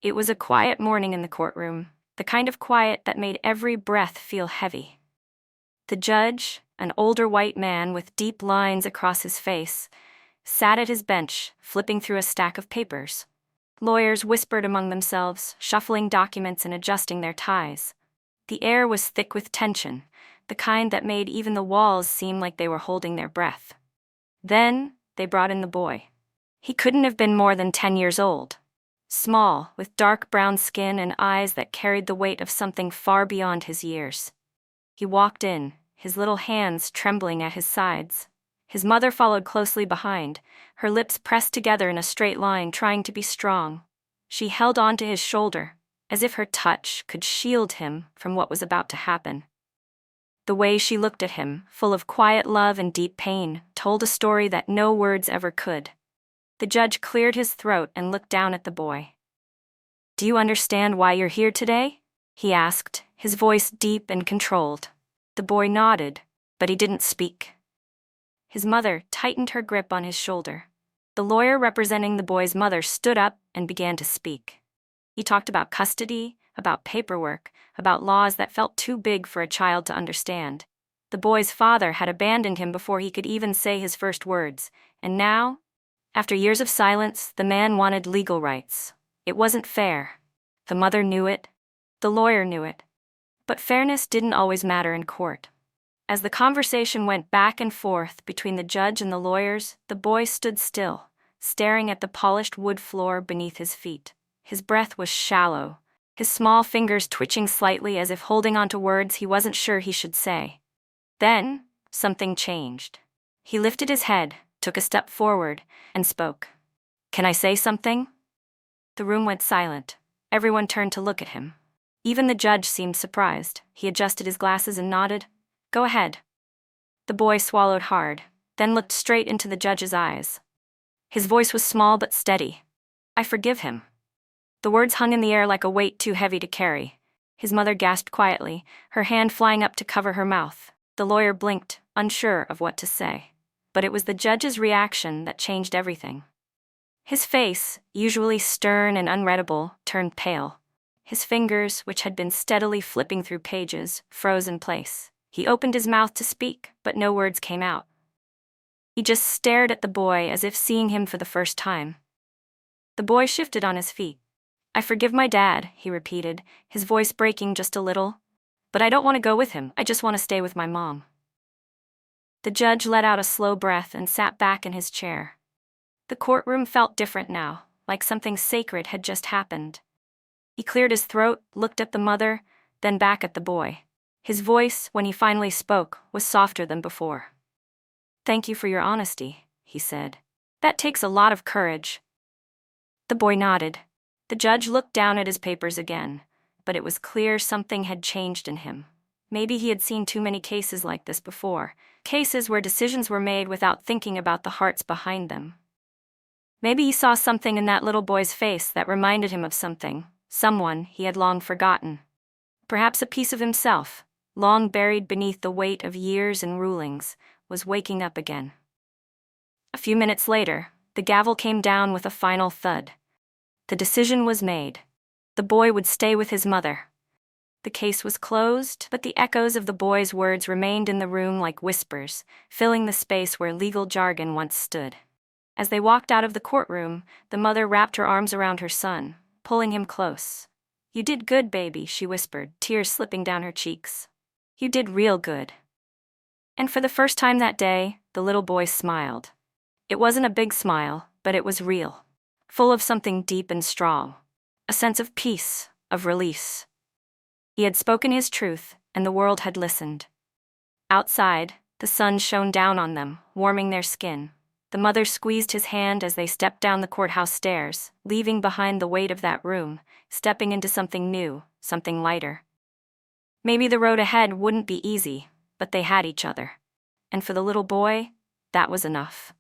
It was a quiet morning in the courtroom, the kind of quiet that made every breath feel heavy. The judge, an older white man with deep lines across his face, sat at his bench, flipping through a stack of papers. Lawyers whispered among themselves, shuffling documents and adjusting their ties. The air was thick with tension, the kind that made even the walls seem like they were holding their breath. Then, they brought in the boy. He couldn't have been more than 10 years old. Small, with dark brown skin and eyes that carried the weight of something far beyond his years. He walked in, his little hands trembling at his sides. His mother followed closely behind, her lips pressed together in a straight line, trying to be strong. She held on to his shoulder, as if her touch could shield him from what was about to happen. The way she looked at him, full of quiet love and deep pain, told a story that no words ever could. The judge cleared his throat and looked down at the boy. "Do you understand why you're here today?" he asked, his voice deep and controlled. The boy nodded, but he didn't speak. His mother tightened her grip on his shoulder. The lawyer representing the boy's mother stood up and began to speak. He talked about custody, about paperwork, about laws that felt too big for a child to understand. The boy's father had abandoned him before he could even say his first words, and now, after years of silence, the man wanted legal rights. It wasn't fair. The mother knew it. The lawyer knew it. But fairness didn't always matter in court. As the conversation went back and forth between the judge and the lawyers, the boy stood still, staring at the polished wood floor beneath his feet. His breath was shallow, his small fingers twitching slightly as if holding on to words he wasn't sure he should say. Then, something changed. He lifted his head, took a step forward, and spoke. "Can I say something?" The room went silent. Everyone turned to look at him. Even the judge seemed surprised. He adjusted his glasses and nodded. "Go ahead." The boy swallowed hard, then looked straight into the judge's eyes. His voice was small but steady. "I forgive him." The words hung in the air like a weight too heavy to carry. His mother gasped quietly, her hand flying up to cover her mouth. The lawyer blinked, unsure of what to say. But it was the judge's reaction that changed everything. His face, usually stern and unreadable, turned pale. His fingers, which had been steadily flipping through pages, froze in place. He opened his mouth to speak, but no words came out. He just stared at the boy as if seeing him for the first time. The boy shifted on his feet. "I forgive my dad," he repeated, his voice breaking just a little. "But I don't want to go with him, I just want to stay with my mom." The judge let out a slow breath and sat back in his chair. The courtroom felt different now, like something sacred had just happened. He cleared his throat, looked at the mother, then back at the boy. His voice, when he finally spoke, was softer than before. "Thank you for your honesty," he said. "That takes a lot of courage." The boy nodded. The judge looked down at his papers again, but it was clear something had changed in him. Maybe he had seen too many cases like this before, cases where decisions were made without thinking about the hearts behind them. Maybe he saw something in that little boy's face that reminded him of something, someone he had long forgotten. Perhaps a piece of himself, long buried beneath the weight of years and rulings, was waking up again. A few minutes later, the gavel came down with a final thud. The decision was made. The boy would stay with his mother. The case was closed, but the echoes of the boy's words remained in the room like whispers, filling the space where legal jargon once stood. As they walked out of the courtroom, the mother wrapped her arms around her son, pulling him close. "You did good, baby," she whispered, tears slipping down her cheeks. "You did real good." And for the first time that day, the little boy smiled. It wasn't a big smile, but it was real, full of something deep and strong, a sense of peace, of release. He had spoken his truth, and the world had listened. Outside, the sun shone down on them, warming their skin. The mother squeezed his hand as they stepped down the courthouse stairs, leaving behind the weight of that room, stepping into something new, something lighter. Maybe the road ahead wouldn't be easy, but they had each other. And for the little boy, that was enough.